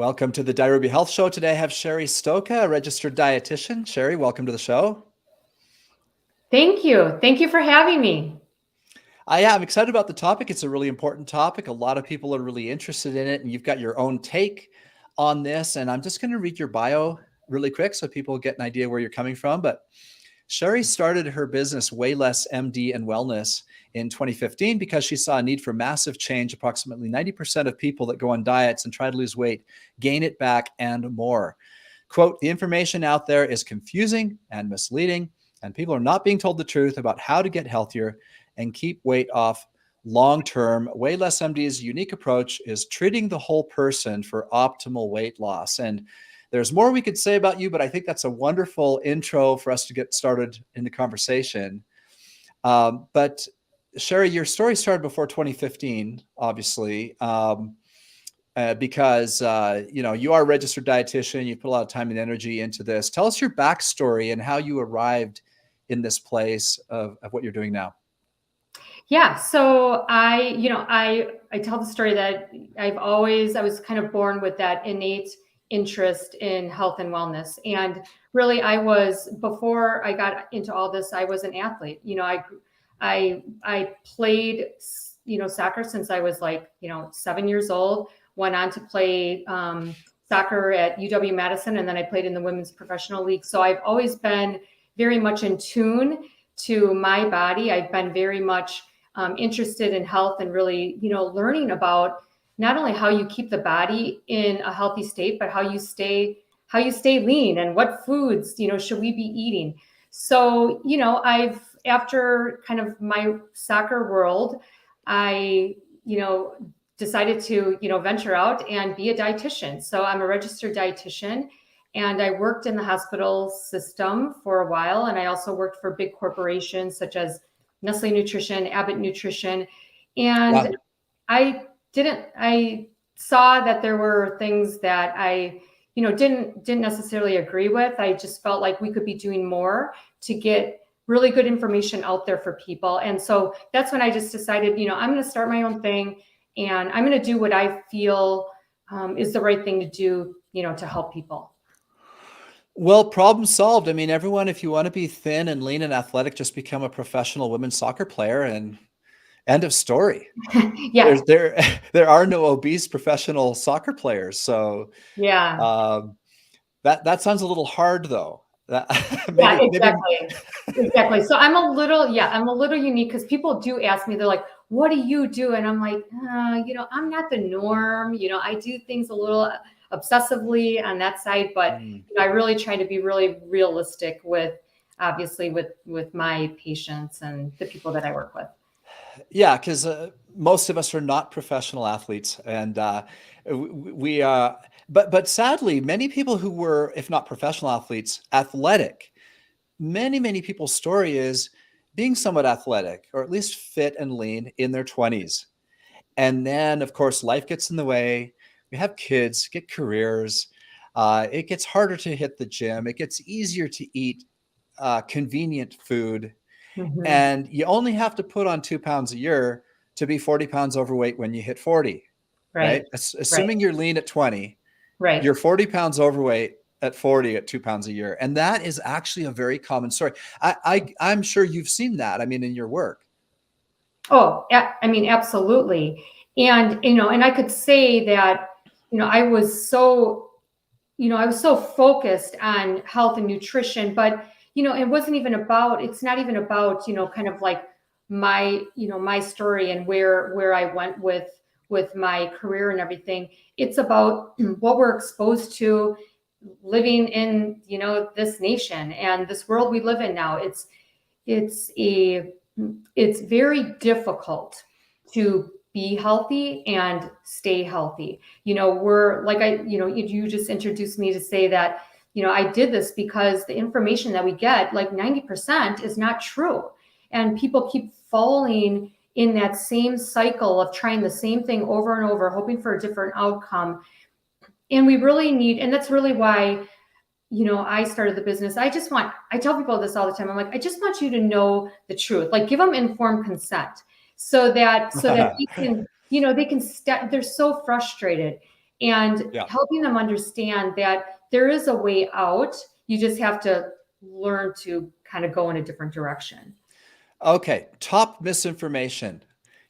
Welcome to the Diaruby Health Show. Today I have Cheri Stoka, a registered dietitian. Cheri, welcome to the show. Thank you. Thank you for having me. I'm excited about the topic. It's a really important topic. A lot of people are really interested in it, and you've got your own take on this. And I'm just going to read your bio really quick so people get an idea where you're coming from. But Cheri started her business, Weightloss MD and Wellness, in 2015 because she saw a need for massive change. Approximately 90% of people that go on diets and try to lose weight gain it back and more. Quote, the information out there is confusing and misleading, and people are not being told the truth about how to get healthier and keep weight off long-term. Weightloss MD's unique approach is treating the whole person for optimal weight loss. And there's more we could say about you, but I think that's a wonderful intro for us to get started in the conversation. But Cheri, your story started before 2015, obviously, because you are a registered dietitian. You put a lot of time and energy into this. Tell us your backstory and how you arrived in this place of what you're doing now. Yeah, so I tell the story that I was kind of born with that innate interest in health and wellness. And really before I got into all this, I was an athlete. I played, soccer since I was 7 years old, went on to play soccer at UW-Madison, and then I played in the Women's Professional League. So I've always been very much in tune to my body. I've been very much interested in health and really, learning about not only how you keep the body in a healthy state, but how you stay lean and what foods, should we be eating. So, after kind of my soccer world, I, decided to, venture out and be a dietitian. So I'm a registered dietitian, and I worked in the hospital system for a while. And I also worked for big corporations such as Nestle Nutrition, Abbott Nutrition. And wow. I saw that there were things that I, didn't necessarily agree with. I just felt like we could be doing more to get really good information out there for people. And so that's when I just decided, I'm going to start my own thing, and I'm going to do what I feel is the right thing to do, to help people. Well, problem solved. I mean, everyone, if you want to be thin and lean and athletic, just become a professional women's soccer player, and end of story. Yeah. There are no obese professional soccer players. So yeah, that sounds a little hard though. Exactly. So I'm a little unique because people do ask me, they're like, what do you do? And I'm like, I'm not the norm. I do things a little obsessively on that side, but I really try to be really realistic with my patients and the people that I work with. Yeah, because most of us are not professional athletes, and but sadly, many people who were, if not professional athletes, athletic. Many people's story is being somewhat athletic, or at least fit and lean in their 20s, and then of course life gets in the way. We have kids, get careers. It gets harder to hit the gym. It gets easier to eat convenient food. Mm-hmm. And you only have to put on 2 pounds a year to be 40 pounds overweight when you hit 40, right? Assuming you're lean at 20, right? You're 40 pounds overweight at 40 at 2 pounds a year. And that is actually a very common story. I'm sure you've seen that. I mean, in your work. Oh, I mean, absolutely. And, and I could say that, I was so focused on health and nutrition, but it's not even about, kind of like my story and where I went with my career and everything. It's about what we're exposed to living in, this nation and this world we live in now. It's very difficult to be healthy and stay healthy. We're like, you just introduced me to say that, I did this because the information that we get, like 90% is not true. And people keep falling in that same cycle of trying the same thing over and over, hoping for a different outcome. And we really need, and that's really why, I started the business. I tell people this all the time. I'm like, I just want you to know the truth, like give them informed consent so that they can, they're so frustrated. and Yeah. helping them understand that there is a way out. You just have to learn to kind of go in a different direction. Okay. Top misinformation.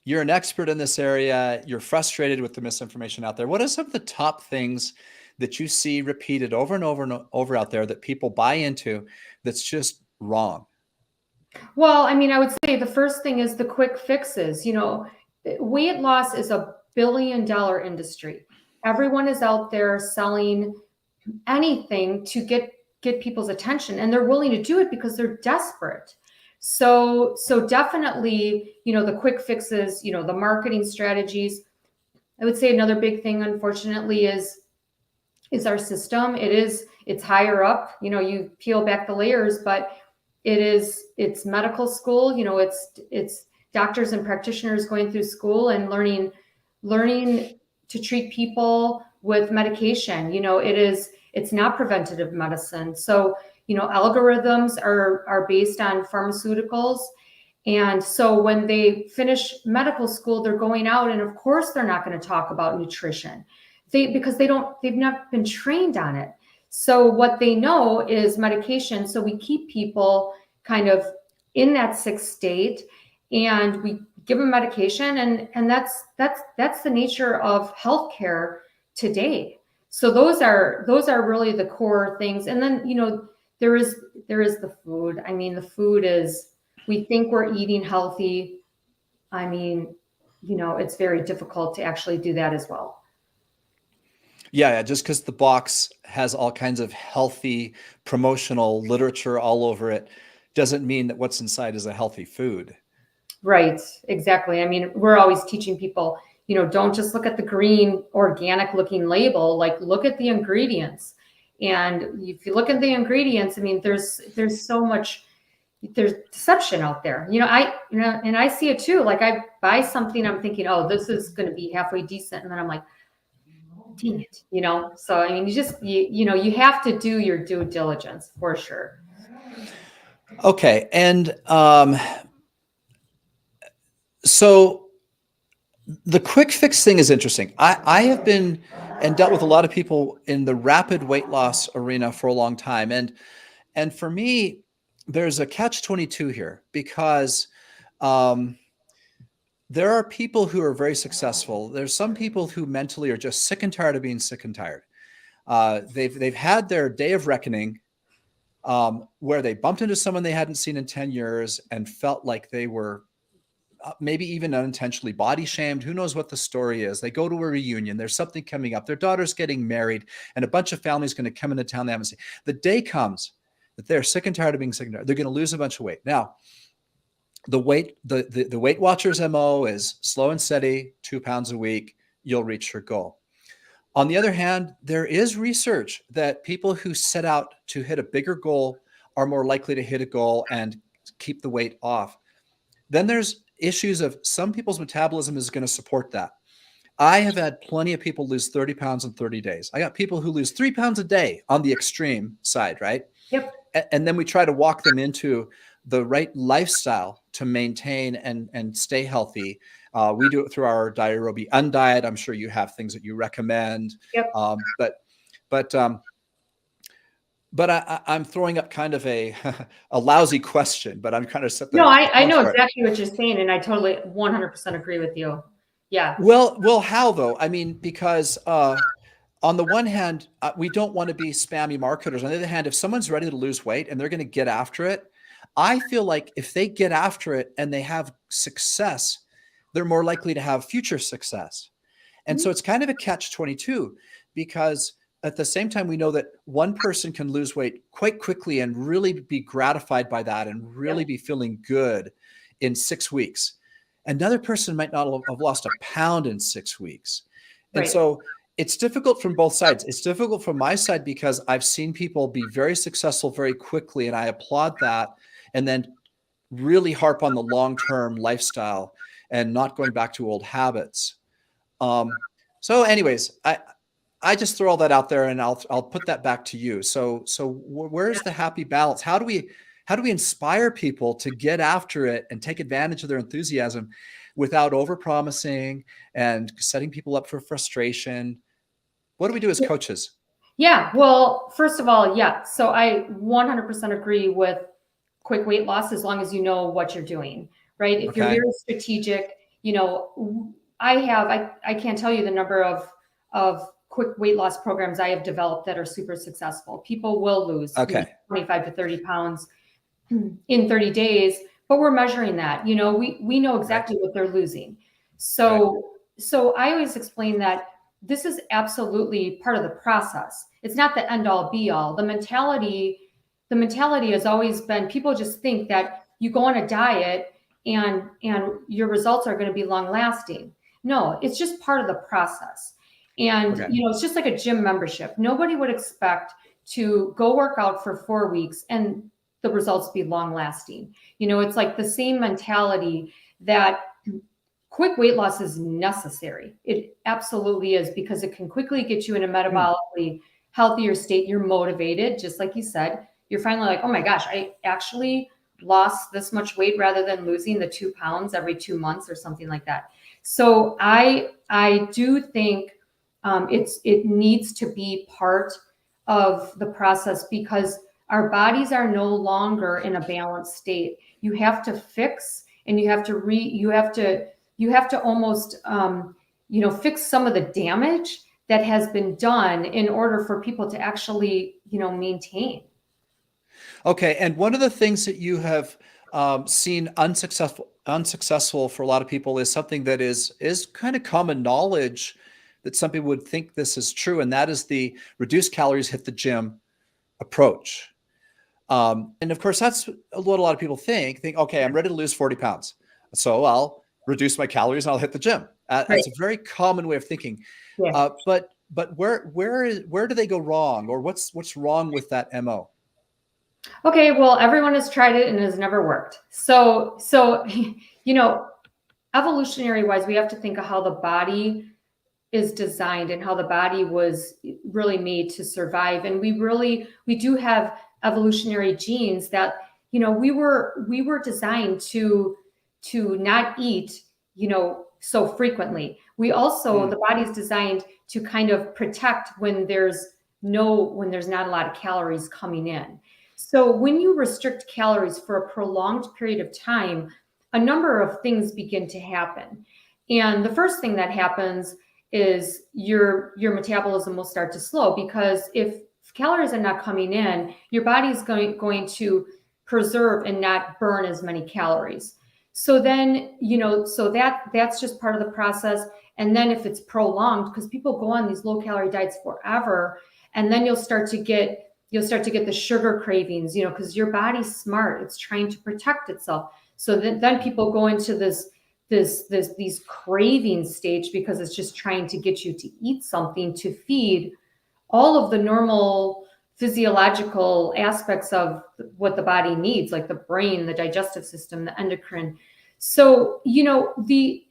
You're an expert in this area. You're frustrated with the misinformation out there. What are some of the top things that you see repeated over and over and over out there that people buy into that's just wrong? Well, I mean, I would say the first thing is the quick fixes. Weight loss is a billion-dollar industry. Everyone is out there selling anything to get people's attention, and they're willing to do it because they're desperate. So definitely, the quick fixes, the marketing strategies. I would say another big thing, unfortunately, is our system. It's higher up. You peel back the layers, but it's medical school. It's doctors and practitioners going through school and learning to treat people with medication. It's not preventative medicine. So, algorithms are based on pharmaceuticals. And so when they finish medical school, they're going out, and of course they're not going to talk about nutrition. Because they've not been trained on it. So what they know is medication. So we keep people kind of in that sick state, and we give them medication, and that's the nature of healthcare today. So those are really the core things. And then there is the food. I mean, the food is, we think we're eating healthy. I mean, it's very difficult to actually do that as well. Yeah, just because the box has all kinds of healthy promotional literature all over it doesn't mean that what's inside is a healthy food. Right, exactly. I mean, we're always teaching people, don't just look at the green organic looking label, like look at the ingredients. And if you look at the ingredients, I mean, there's so much, there's deception out there. And I see it too. Like I buy something, I'm thinking, oh, this is going to be halfway decent. And then I'm like, dang it, So, I mean, you have to do your due diligence for sure. Okay. And so the quick fix thing is interesting. I have been and dealt with a lot of people in the rapid weight loss arena for a long time. And for me, there's a catch-22 here because there are people who are very successful. There's some people who mentally are just sick and tired of being sick and tired. They've had their day of reckoning where they bumped into someone they hadn't seen in 10 years and felt like they were maybe even unintentionally body shamed. Who knows what the story is? They go to a reunion. There's something coming up. Their daughter's getting married and a bunch of families going to come into town they haven't seen. The day comes that they're sick and tired of being sick and tired. They're going to lose a bunch of weight. Now, the Weight Watchers MO is slow and steady, 2 pounds a week, you'll reach your goal. On the other hand, there is research that people who set out to hit a bigger goal are more likely to hit a goal and keep the weight off. Then there's issues of some people's metabolism is going to support that. I have had plenty of people lose 30 pounds in 30 days. I got people who lose 3 pounds a day on the extreme side, right? Yep. And then we try to walk them into the right lifestyle to maintain and stay healthy. We do it through our Diarobi Undiet. I'm sure you have things that you recommend. Yep. But I'm throwing up kind of a lousy question, but I'm kind of set the No, I know for it. exactly what you're saying, and I totally 100% agree with you. Yeah. Well, how though? I mean, because on the one hand, we don't want to be spammy marketers. On the other hand, if someone's ready to lose weight and they're going to get after it, I feel like if they get after it and they have success, they're more likely to have future success. And so it's kind of a catch-22 because at the same time, we know that one person can lose weight quite quickly and really be gratified by that and really be feeling good in 6 weeks. Another person might not have lost a pound in 6 weeks. And so it's difficult from both sides. It's difficult from my side because I've seen people be very successful very quickly, and I applaud that, and then really harp on the long-term lifestyle and not going back to old habits. So anyways, I just throw all that out there, and I'll put that back to you. So where's the happy balance? How do we inspire people to get after it and take advantage of their enthusiasm without overpromising and setting people up for frustration? What do we do as coaches? Yeah, well, first of all, yeah. So I 100% agree with quick weight loss as long as you know what you're doing, right? If you're Okay. very strategic, I can't tell you the number of quick weight loss programs I have developed that are super successful. People will lose Okay. 25 to 30 pounds in 30 days, but we're measuring that. We know exactly what they're losing. So I always explain that this is absolutely part of the process. It's not the end all be all. The mentality has always been, people just think that you go on a diet and your results are going to be long lasting. No, it's just part of the process. And it's just like a gym membership. Nobody would expect to go work out for 4 weeks and the results be long lasting. It's like the same mentality that quick weight loss is necessary. It absolutely is, because it can quickly get you in a metabolically healthier state. You're motivated, just like you said. You're finally like, oh my gosh, I actually lost this much weight rather than losing the 2 pounds every 2 months or something like that. So I do think it needs to be part of the process, because our bodies are no longer in a balanced state. You have to fix, and you have to almost fix some of the damage that has been done in order for people to actually maintain. Okay, and one of the things that you have seen unsuccessful for a lot of people is something that is kind of common knowledge, that some people would think this is true, and that is the reduce calories, hit the gym approach. And of course, that's what a lot of people think, okay, I'm ready to lose 40 pounds. So I'll reduce my calories and I'll hit the gym. That's a very common way of thinking. Yeah. But where do they go wrong, or what's wrong with that MO? Okay, well, everyone has tried it and it has never worked. So evolutionary wise, we have to think of how the body is designed and how the body was really made to survive. And we do have evolutionary genes that, we were designed to not eat, so frequently. We also, the body's designed to kind of protect when there's not a lot of calories coming in. So when you restrict calories for a prolonged period of time, a number of things begin to happen. And the first thing that happens is your metabolism will start to slow, because if calories are not coming in, your body's going to preserve and not burn as many calories. So then, that's just part of the process. And then if it's prolonged, because people go on these low calorie diets forever, and then you'll start to get the sugar cravings, because your body's smart. It's trying to protect itself. So then people go into these craving stage, because it's just trying to get you to eat something to feed all of the normal physiological aspects of what the body needs, like the brain, the digestive system, the endocrine. So, the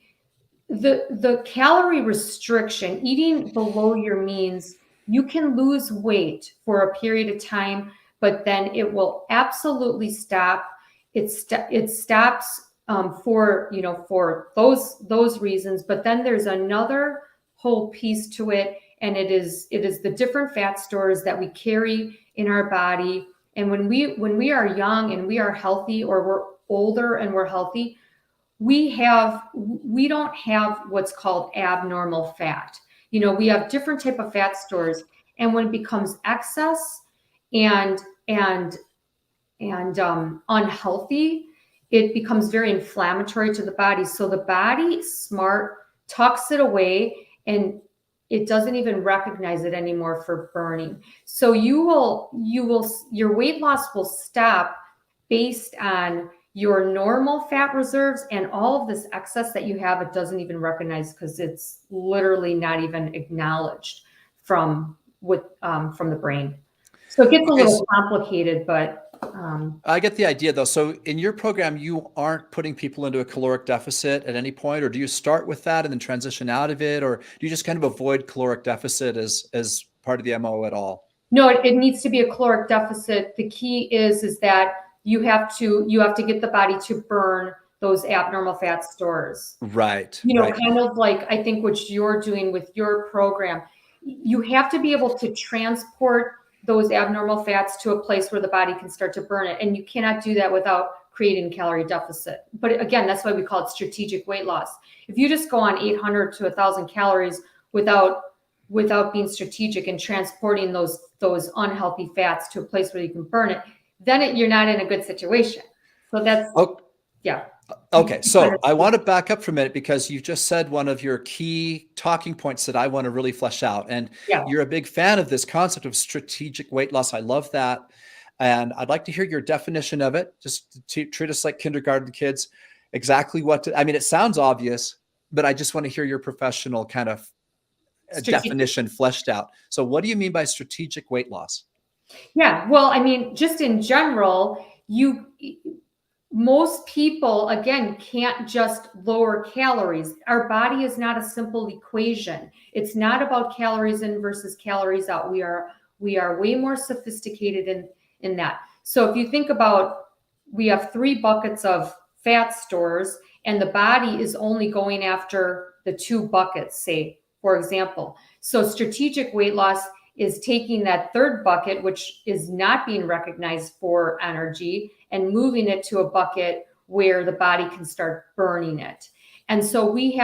calorie restriction, eating below your means, you can lose weight for a period of time, but then it will absolutely stop. It stops for those reasons. But then there's another whole piece to it, and it is the different fat stores that we carry in our body. And when we are young and we are healthy, or we're older and we're healthy, we don't have what's called abnormal fat. We have different type of fat stores, and when it becomes excess and unhealthy, it becomes very inflammatory to the body. So the body, smart, tucks it away, and it doesn't even recognize it anymore for burning. So your weight loss will stop based on your normal fat reserves, and all of this excess that you have, it doesn't even recognize, because it's literally not even acknowledged from the brain. So it gets a little complicated, but I get the idea, though. So in your program, you aren't putting people into a caloric deficit at any point, or do you start with that and then transition out of it, or do you just kind of avoid caloric deficit as part of the MO at all? No, it needs to be a caloric deficit. The key is that you have to get the body to burn those abnormal fat stores. Right. Kind of like, I think what you're doing with your program, you have to be able to transport those abnormal fats to a place where the body can start to burn it. And you cannot do that without creating calorie deficit. But again, that's why we call it strategic weight loss. If you just go on 800 to 1,000 calories without being strategic and transporting those unhealthy fats to a place where you can burn it, then you're not in a good situation. So that's, yeah. Okay, so I want to back up for a minute because you just said one of your key talking points that I want to really flesh out. And you're a big fan of this concept of strategic weight loss. I love that. And I'd like to hear your definition of it. Just treat us like kindergarten kids. Exactly what I mean, it sounds obvious, but I just want to hear your professional kind of definition fleshed out. So what do you mean by strategic weight loss? Yeah, well, I mean, just in general, most people, again, can't just lower calories. Our body is not a simple equation. It's not about calories in versus calories out. We are way more sophisticated in that. So if you think about, we have 3 buckets of fat stores, and the body is only going after the 2 buckets, say, for example. So strategic weight loss is taking that 3rd bucket, which is not being recognized for energy, and moving it to a bucket where the body can start burning it. And so we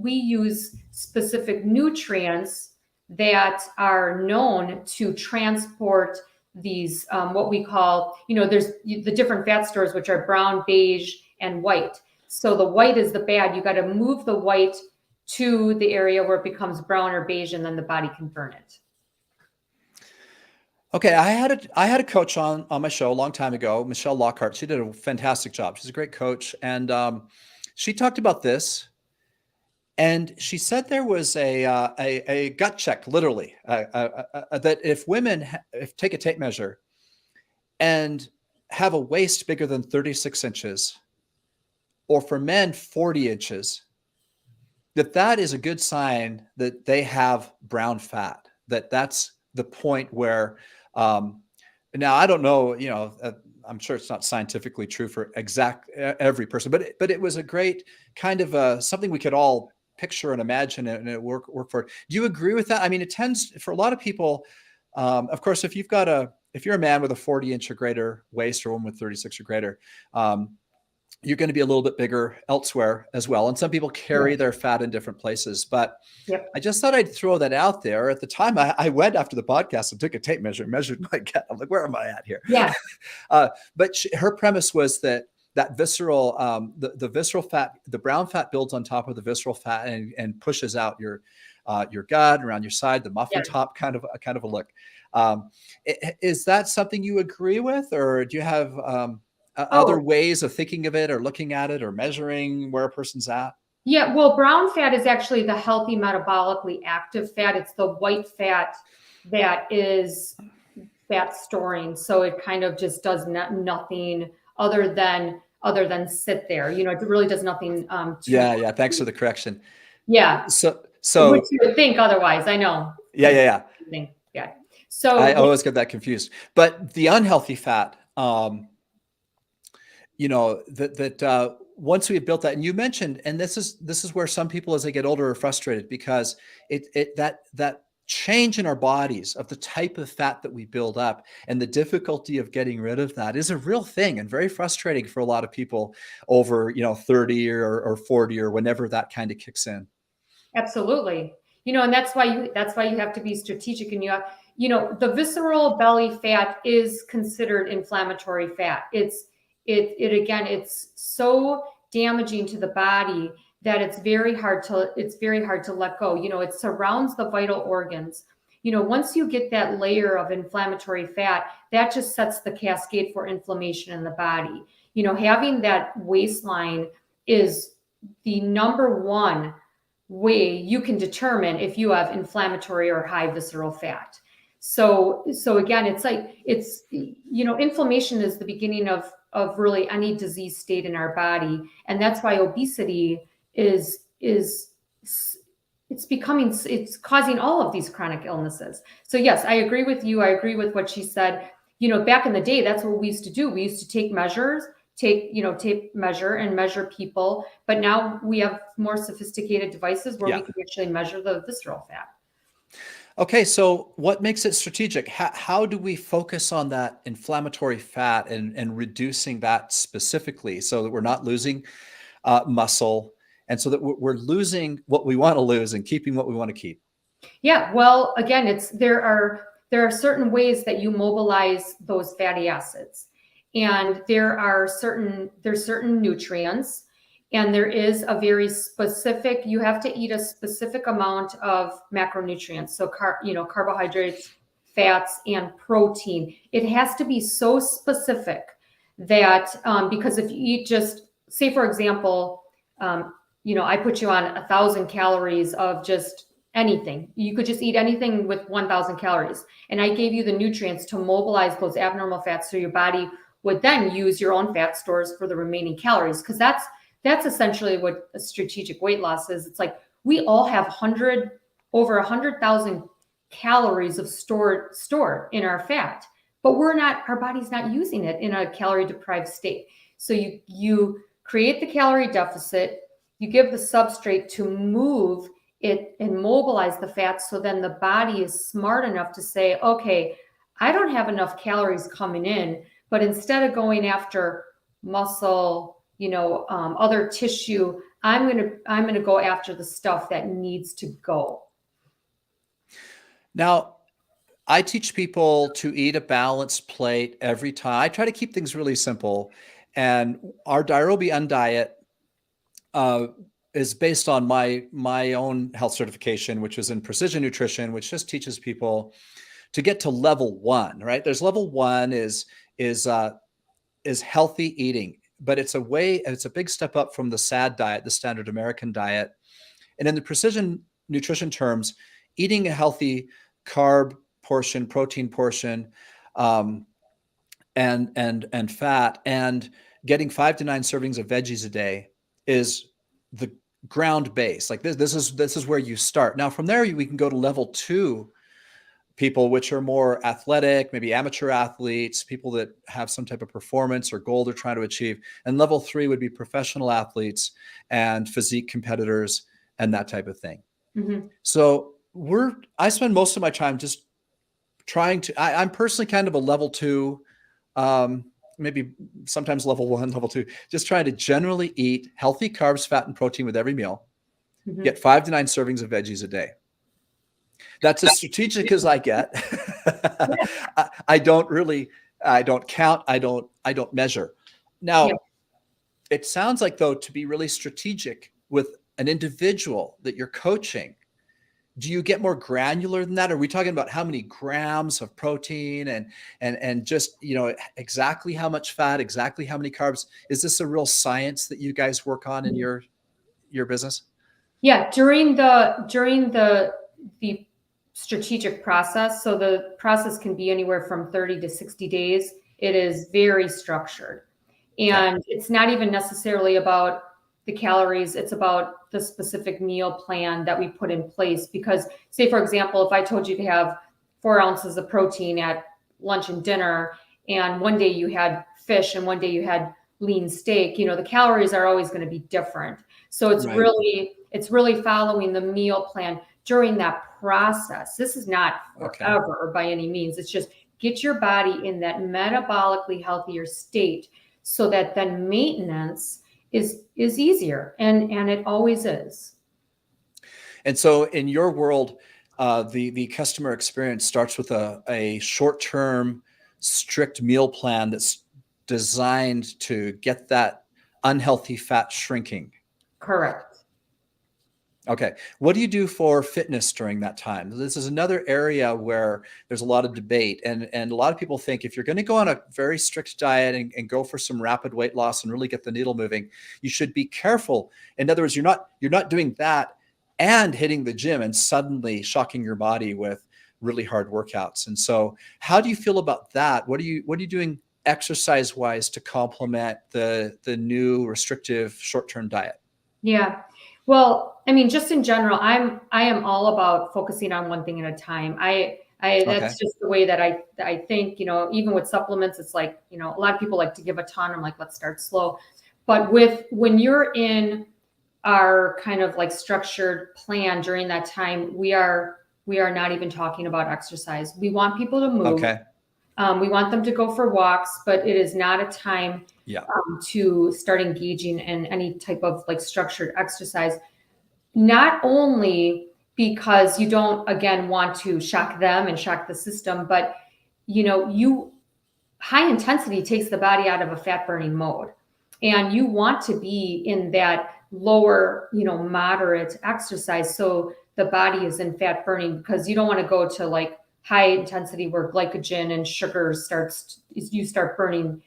use specific nutrients that are known to transport these, what we call, there's the different fat stores, which are brown, beige, and white. So the white is the bad. You got to move the white to the area where it becomes brown or beige, and then the body can burn it. Okay, I had a coach on my show a long time ago, Michelle Lockhart. She did a fantastic job. She's a great coach, and she talked about this. And she said there was a gut check, literally, that if women take a tape measure and have a waist bigger than 36 inches, or for men 40 inches, that is a good sign that they have brown fat. That's the point where. Now I don't know, I'm sure it's not scientifically true for every person, but it was a great kind of something we could all picture and imagine and it work for it. Do you agree with that? I mean, it tends for a lot of people. Of course, if you're a man with a 40-inch or greater waist or a woman with 36 or greater, you're going to be a little bit bigger elsewhere as well. And some people carry their fat in different places, but I just thought I'd throw that out there. At the time I went after the podcast and took a tape measure, measured my gut. I'm like, where am I at here? Yeah. But her premise was that visceral, the visceral fat, the brown fat builds on top of the visceral fat and pushes out your gut around your side, the muffin top kind of a look. Is that something you agree with, or do you have, other ways of thinking of it or looking at it or measuring where a person's at? Yeah, well, brown fat is actually the healthy metabolically active fat. It's the white fat that is fat storing. So it kind of just does nothing other than sit there. It really does nothing. Yeah. Thanks for the correction. Yeah. So which you would think otherwise. I know. Yeah. Yeah. So I always get that confused. But the unhealthy fat, once we have built that, and you mentioned, and this is where some people as they get older are frustrated because that change in our bodies of the type of fat that we build up and the difficulty of getting rid of that is a real thing and very frustrating for a lot of people over 30 or 40 or whenever that kind of kicks in. Absolutely. And that's why you have to be strategic, and the visceral belly fat is considered inflammatory fat. It's so damaging to the body that it's very hard to let go. It surrounds the vital organs. Once you get that layer of inflammatory fat, that just sets the cascade for inflammation in the body. Having that waistline is the number one way you can determine if you have inflammatory or high visceral fat. So again, inflammation is the beginning of really any disease state in our body. And that's why obesity is causing all of these chronic illnesses. So yes, I agree with you. I agree with what she said. Back in the day, that's what we used to do. We used to take tape measure and measure people. But now we have more sophisticated devices where we can actually measure the visceral fat. Okay, so what makes it strategic? How do we focus on that inflammatory fat and reducing that specifically so that we're not losing muscle and so that we're losing what we want to lose and keeping what we want to keep? Yeah, well, again, there are certain ways that you mobilize those fatty acids, and there's certain nutrients, and there is a very specific. You have to eat a specific amount of macronutrients, so carbohydrates, fats, and protein. It has to be so specific that because if you eat just say, for example, I put you on 1,000 calories of just anything. You could just eat anything with 1,000 calories. And I gave you the nutrients to mobilize those abnormal fats so your body would then use your own fat stores for the remaining calories. Because that's essentially what a strategic weight loss is. It's like we all have over 100,000 calories of stored in our fat, but our body's not using it in a calorie deprived state. So you create the calorie deficit, you give the substrate to move it and mobilize the fats, so then the body is smart enough to say, okay, I don't have enough calories coming in, but instead of going after muscle, other tissue, I'm gonna go after the stuff that needs to go. Now, I teach people to eat a balanced plate every time. I try to keep things really simple. And our Dirobian diet is based on my own health certification, which is in precision nutrition, which just teaches people to get to level 1, right? There's level 1 is healthy eating, but it's a big step up from the SAD diet, the standard American diet. And in the precision nutrition terms, eating a healthy carb portion, protein portion, and fat, and getting 5 to 9 servings of veggies a day is the ground base. Like this is where you start. Now from there we can go to level 2 people, which are more athletic, maybe amateur athletes, people that have some type of performance or goal they're trying to achieve. And level 3 would be professional athletes and physique competitors and that type of thing. Mm-hmm. So I spend most of my time just trying to, I'm personally kind of a level 2, maybe sometimes level 1, level 2, just trying to generally eat healthy carbs, fat, and protein with every meal, Mm-hmm. get 5 to 9 servings of veggies a day. That's as strategic as I get. I don't count. I don't measure. Now, Yeah. It sounds like, though, to be really strategic with an individual that you're coaching, do you get more granular than that? Are we talking about how many grams of protein and just, exactly how much fat, exactly how many carbs? Is this a real science that you guys work on in your business? Yeah, during the strategic process, so the process can be anywhere from 30 to 60 days. It is very structured. And It's not even necessarily about the calories, it's about the specific meal plan that we put in place. Because say, for example, if I told you to have 4 ounces of protein at lunch and dinner, and one day you had fish and one day you had lean steak, the calories are always going to be different. So it's really following the meal plan during that process. This is not forever by any means. It's just get your body in that metabolically healthier state so that then maintenance is easier, and it always is. And so in your world, the customer experience starts with a short-term strict meal plan that's designed to get that unhealthy fat shrinking. Correct. Okay. What do you do for fitness during that time? This is another area where there's a lot of debate. And a lot of people think if you're going to go on a very strict diet and go for some rapid weight loss and really get the needle moving, you should be careful. In other words, you're not doing that and hitting the gym and suddenly shocking your body with really hard workouts. And so how do you feel about that? What are you doing exercise wise to complement the new restrictive short-term diet? Yeah. Well, I mean, just in general, I am all about focusing on one thing at a time. That's just the way that I think, even with supplements, it's like, a lot of people like to give a ton. I'm like, let's start slow. But when you're in our kind of like structured plan during that time, we are we are not even talking about exercise. We want people to move. Okay. We want them to go for walks, but it is not a time Yeah. to start engaging in any type of like structured exercise. Not only because you don't, again, want to shock them and shock the system, but high intensity takes the body out of a fat burning mode. And you want to be in that lower, moderate exercise. So the body is in fat burning, because you don't want to go to like high intensity where glycogen and sugar you start burning,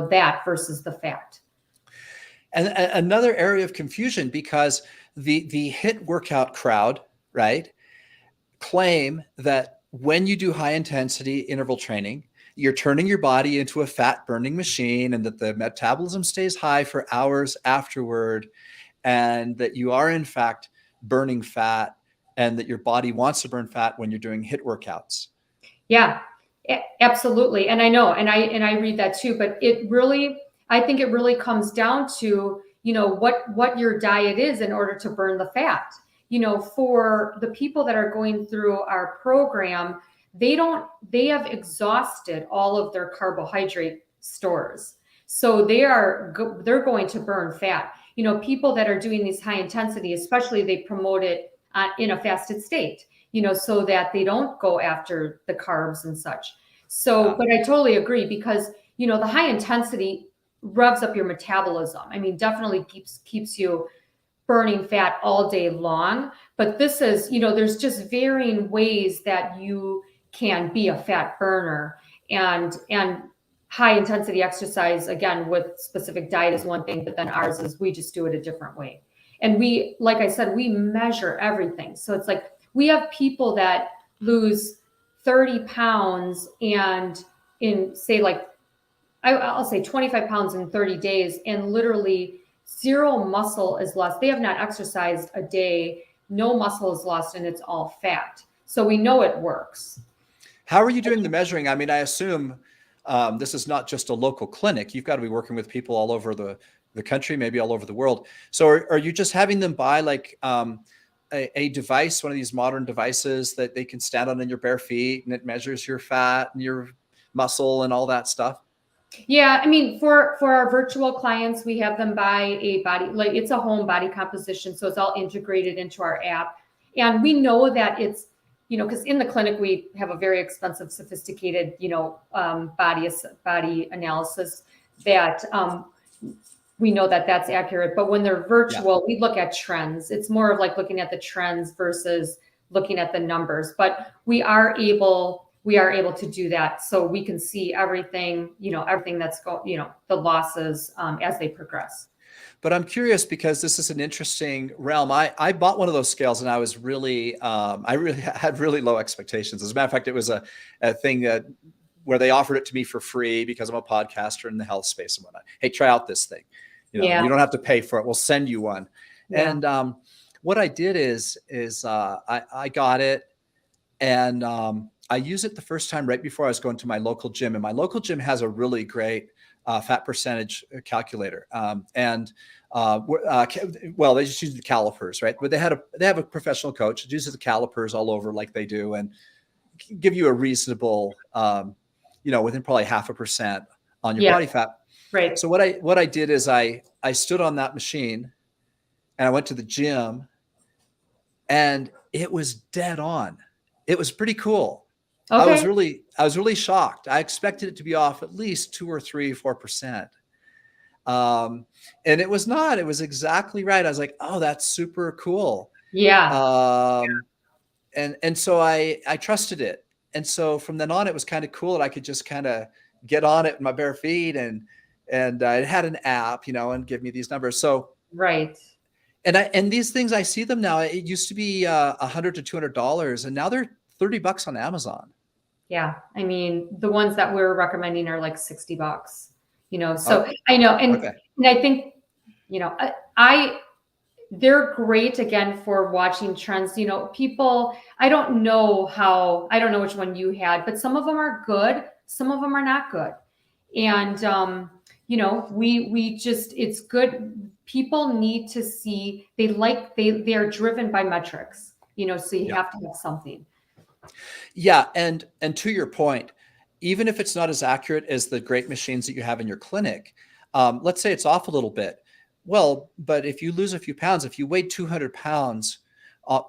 that versus the fat. And another area of confusion, because the HIIT workout crowd, right, claim that when you do high intensity interval training, you're turning your body into a fat burning machine, and that the metabolism stays high for hours afterward, and that you are in fact burning fat, and that your body wants to burn fat when you're doing HIIT workouts. Yeah, absolutely. And I know, and I read that too, but I think it really comes down to, what your diet is in order to burn the fat. For the people that are going through our program, they have exhausted all of their carbohydrate stores. So they're going to burn fat. People that are doing these high intensity, especially, they promote it in a fasted state, so that they don't go after the carbs and such. So, but I totally agree, because, the high intensity revs up your metabolism. I mean, definitely keeps you burning fat all day long. But this is, there's just varying ways that you can be a fat burner, and high intensity exercise, again, with specific diet is one thing, but then ours is, we just do it a different way. And we, like I said, we measure everything. So it's like, we have people that lose 30 pounds and in, say, like, I'll say 25 pounds in 30 days, and literally zero muscle is lost. They have not exercised a day, no muscle is lost, and it's all fat. So we know it works. How are you doing the measuring? I mean, I assume this is not just a local clinic. You've got to be working with people all over the country, maybe all over the world. So are you just having them buy like a device, one of these modern devices that they can stand on in your bare feet, and it measures your fat and your muscle and all that stuff? Yeah, I mean, for our virtual clients, we have them buy a body, like, it's a home body composition, so it's all integrated into our app. And we know that it's, because in the clinic we have a very expensive, sophisticated, body analysis that we know that that's accurate. But when they're virtual, we look at trends. It's more of like looking at the trends versus looking at the numbers. But we are able to do that, so we can see everything, everything that's the losses as they progress. But I'm curious, because this is an interesting realm. I bought one of those scales, and I was really, I really had really low expectations. As a matter of fact, it was a thing that where they offered it to me for free, because I'm a podcaster in the health space and whatnot. Hey, try out this thing. You don't have to pay for it. We'll send you one. Yeah. And what I did is I got it, and I used it the first time right before I was going to my local gym. And my local gym has a really great fat percentage calculator. Well, they just use the calipers, right? But they have a professional coach that uses the calipers all over like they do, and give you a reasonable, within probably 0.5% on your body fat. Right. So what I did is I stood on that machine, and I went to the gym, and it was dead on. It was pretty cool. Okay. I was really shocked. I expected it to be off at least 2 or 3, 4%. And it was not. It was exactly right. I was like, oh, that's super cool. Yeah. And so I trusted it. And so from then on, it was kind of cool that I could just kind of get on it in my bare feet, and it had an app, and give me these numbers. So right. And these things, I see them now. It used to be $100 to $200, and now they're $30 on Amazon. Yeah, I mean, the ones that we're recommending are like $60. So I know, and I think, they're great, again, for watching trends. People, I don't know which one you had, but some of them are good, some of them are not good. And we just, it's good. People need to see, they are driven by metrics, so you have to have something. Yeah, and to your point, even if it's not as accurate as the great machines that you have in your clinic, let's say it's off a little bit. Well, but if you lose a few pounds, if you weighed 200 pounds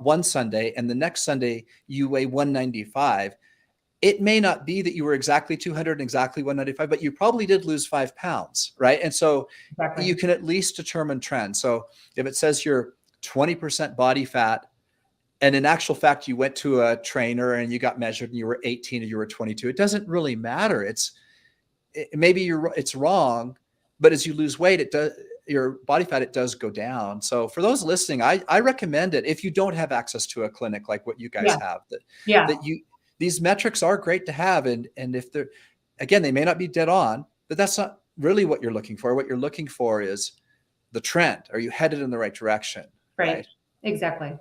one Sunday and the next Sunday you weigh 195, it may not be that you were exactly 200 and exactly 195, but you probably did lose 5 pounds, right? And so you Exactly. can at least determine trends. So if it says you're 20% body fat, and in actual fact, you went to a trainer and you got measured and you were 18 or you were 22, it doesn't really matter. Maybe it's wrong, but as you lose weight, it does, your body fat, it does go down. So for those listening, I recommend it if you don't have access to a clinic like what you guys Yeah. have, Yeah. that these metrics are great to have. And if they're, again, they may not be dead on, but that's not really what you're looking for. What you're looking for is the trend. Are you headed in the right direction? Right. Right. Exactly.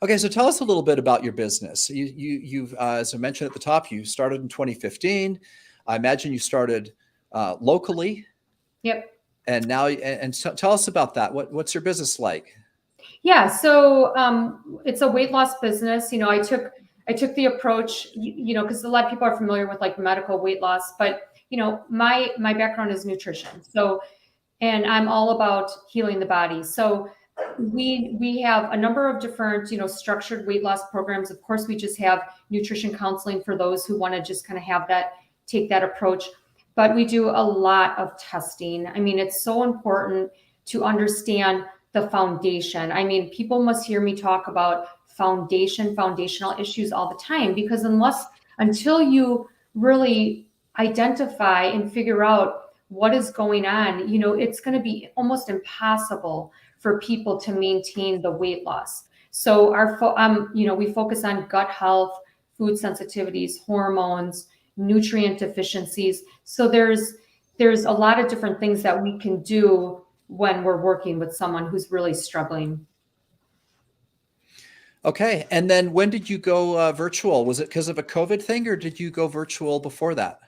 Okay, so tell us a little bit about your business. You've, as I mentioned at the top, you started in 2015. I imagine you started locally, Yep. and now, and tell us about that. What's your business like? Yeah, so it's a weight loss business. I took the approach, because a lot of people are familiar with like medical weight loss, but my background is nutrition. So, and I'm all about healing the body. So we have a number of different, structured weight loss programs. Of course, we just have nutrition counseling for those who want to just kind of take that approach. But we do a lot of testing. I mean, it's so important to understand the foundation. I mean, people must hear me talk about foundational issues all the time, because until you really identify and figure out what is going on, it's going to be almost impossible for people to maintain the weight loss. So we focus on gut health, food sensitivities, hormones, nutrient deficiencies. So there's a lot of different things that we can do when we're working with someone who's really struggling. Okay, and then when did you go virtual? Was it because of a COVID thing, or did you go virtual before that?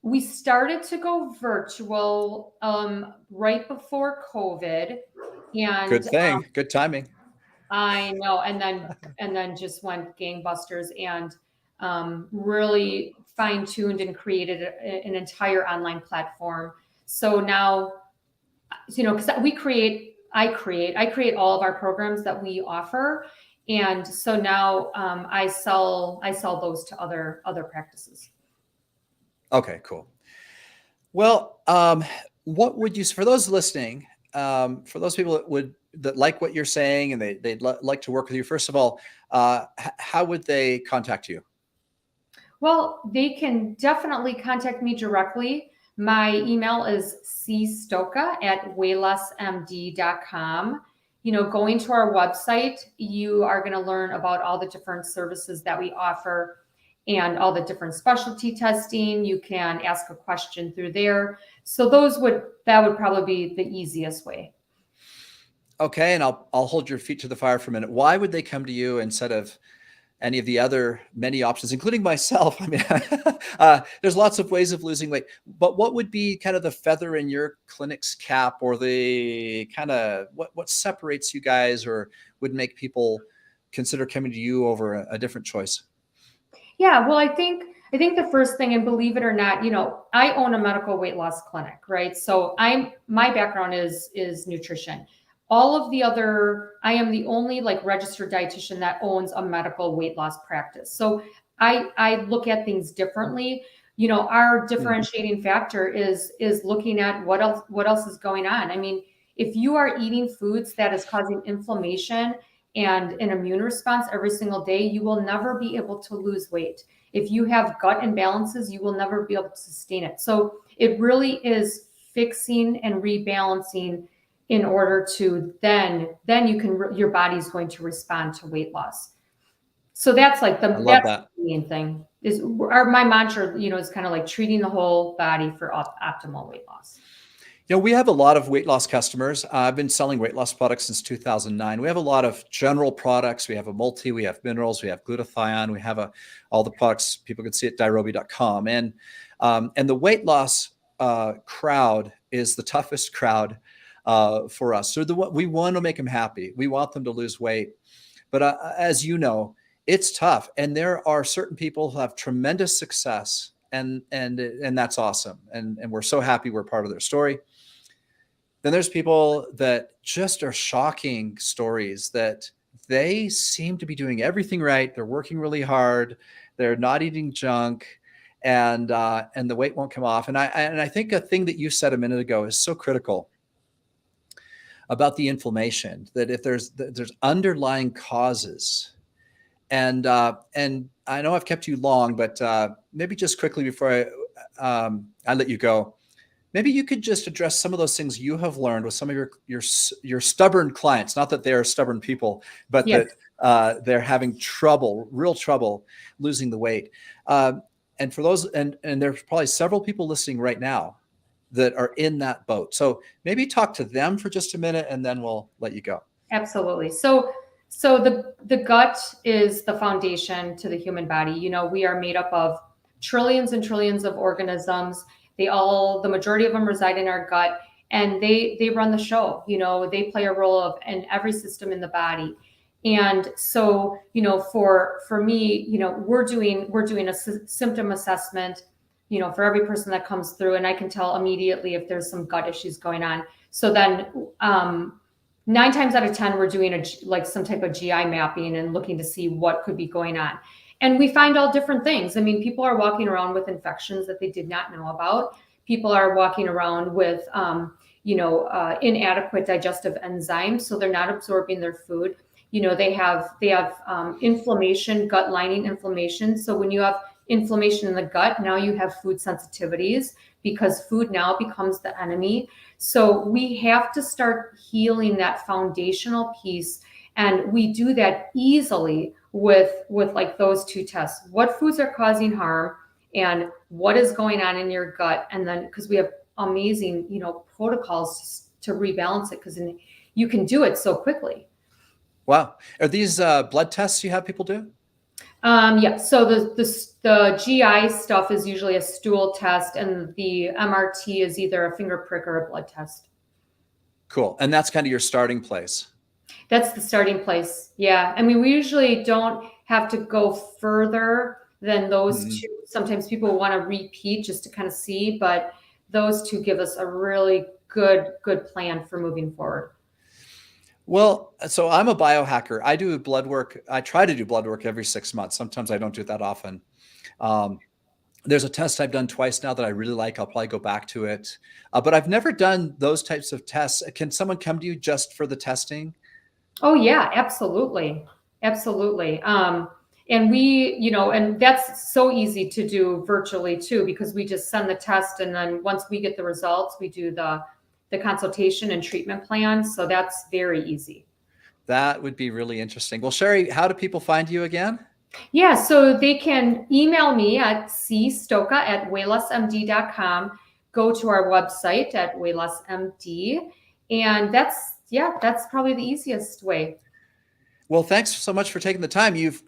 We started to go virtual right before COVID, Good and thing, good timing. I know, and then just went gangbusters, and really fine tuned and created an entire online platform. So now, because I create all of our programs that we offer, and so now I sell those to other practices. Okay, cool. Well, what would you, for those listening, for those people that like what you're saying and they'd like to work with you, first of all, how would they contact you? Well, they can definitely contact me directly. My email is cstoka@waylossmd.com. Going to our website, you are going to learn about all the different services that we offer and all the different specialty testing. You can ask a question through there. So that would probably be the easiest way. Okay, and I'll hold your feet to the fire for a minute. Why would they come to you instead of any of the other many options, including myself? I mean, there's lots of ways of losing weight, but what would be kind of the feather in your clinic's cap, or the kind of what separates you guys, or would make people consider coming to you over a different choice? Yeah, well, I think the first thing, and believe it or not, I own a medical weight loss clinic, right? So my background is nutrition. I am the only like registered dietitian that owns a medical weight loss practice. So I look at things differently. Our Mhm. differentiating factor is looking at what else is going on. I mean, if you are eating foods that is causing inflammation and an immune response every single day, you will never be able to lose weight. If you have gut imbalances, you will never be able to sustain it. So it really is fixing and rebalancing in order to then your body's going to respond to weight loss. So that's like I love that's that. the main thing is my mantra, is kind of like treating the whole body for optimal weight loss. We have a lot of weight loss customers. I've been selling weight loss products since 2009. We have a lot of general products. We have a multi, we have minerals, we have glutathione, we have all the products people can see at dirobi.com. And the weight loss crowd is the toughest crowd for us. So we want to make them happy. We want them to lose weight. But as you know, it's tough. And there are certain people who have tremendous success, and that's awesome. And we're so happy we're part of their story. Then there's people that just are shocking stories that they seem to be doing everything right. They're working really hard. They're not eating junk, and the weight won't come off. And I think a thing that you said a minute ago is so critical about the inflammation, that if there's underlying causes, and I know I've kept you long, but maybe just quickly before I let you go, maybe you could just address some of those things you have learned with some of your stubborn clients. Not that they are stubborn people, but Yes. that they're having real trouble losing the weight. And for those, and there's probably several people listening right now that are in that boat. So maybe talk to them for just a minute, and then we'll let you go. Absolutely. So the gut is the foundation to the human body. You know, we are made up of trillions and trillions of organisms. The majority of them reside in our gut, and they run the show. You know, they play a role in every system in the body. And so, you know, for me, you know, we're doing a symptom assessment, you know, for every person that comes through, and I can tell immediately if there's some gut issues going on. So then 9 times out of 10, we're doing some type of GI mapping and looking to see what could be going on. And we find all different things. I mean, people are walking around with infections that they did not know about. People are walking around with, inadequate digestive enzymes, so they're not absorbing their food. You know, they have inflammation, gut lining inflammation. So when you have inflammation in the gut, now you have food sensitivities, because food now becomes the enemy. So we have to start healing that foundational piece. And we do that easily with like those 2 tests. What foods are causing harm and what is going on in your gut? And then, because we have amazing, you know, protocols to rebalance it, because you can do it so quickly. Wow. Are these blood tests you have people do? Yeah. So the GI stuff is usually a stool test, and the MRT is either a finger prick or a blood test. Cool. And that's kind of your starting place. That's the starting place. Yeah. I mean, we usually don't have to go further than those 2. Sometimes people want to repeat just to kind of see, but those 2 give us a really good plan for moving forward. Well, so I'm a biohacker. I do blood work. I try to do blood work every 6 months. Sometimes I don't do it that often. There's a test I've done twice now that I really like. I'll probably go back to it. But I've never done those types of tests. Can someone come to you just for the testing? Oh yeah, absolutely. Absolutely. And we, you know, and that's so easy to do virtually too, because we just send the test, and then once we get the results, we do the consultation and treatment plan. So that's very easy. That would be really interesting. Well, Cheri, how do people find you again? Yeah, so they can email me at cstoka@weightlossmd.com, go to our website at weightlossmd, and that's probably the easiest way. Well, thanks so much for taking the time. You've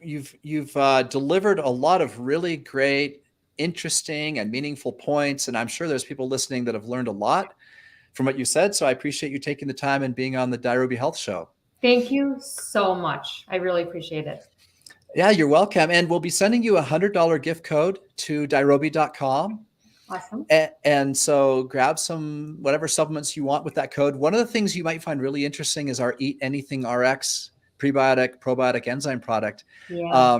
delivered a lot of really great, interesting, and meaningful points, and I'm sure there's people listening that have learned a lot from what you said. So I appreciate you taking the time and being on the Diarobi Health Show. Thank you so much. I really appreciate it. Yeah, you're welcome. And we'll be sending you a $100 gift code to diarobi.com. Awesome. And so grab some whatever supplements you want with that code. One of the things you might find really interesting is our Eat Anything RX prebiotic, probiotic enzyme product. Yeah.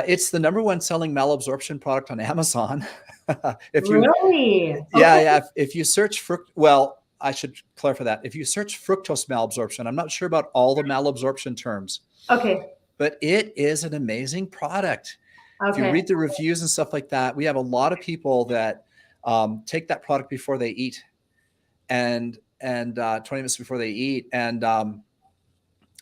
It's the #1 selling malabsorption product on Amazon. Really? Yeah. If you search well, I should clarify that. If you search fructose malabsorption, I'm not sure about all the malabsorption terms. Okay. But it is an amazing product. Okay. If you read the reviews and stuff like that, we have a lot of people that take that product before they eat, and 20 minutes before they eat, and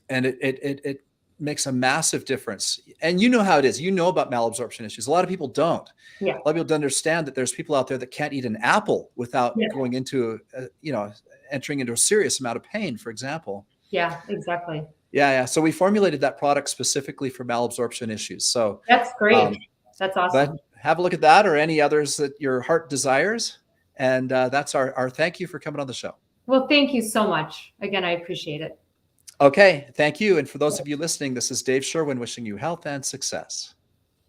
it makes a massive difference. And you know how it is. You know about malabsorption issues. A lot of people don't. Yeah. A lot of people don't understand that there's people out there that can't eat an apple without going into, entering into a serious amount of pain, for example. Yeah, exactly. Yeah. So we formulated that product specifically for malabsorption issues. So that's great. That's awesome. But have a look at that or any others that your heart desires. And that's our thank you for coming on the show. Well, thank you so much. Again, I appreciate it. Okay, thank you. And for those of you listening, this is Dave Sherwin wishing you health and success.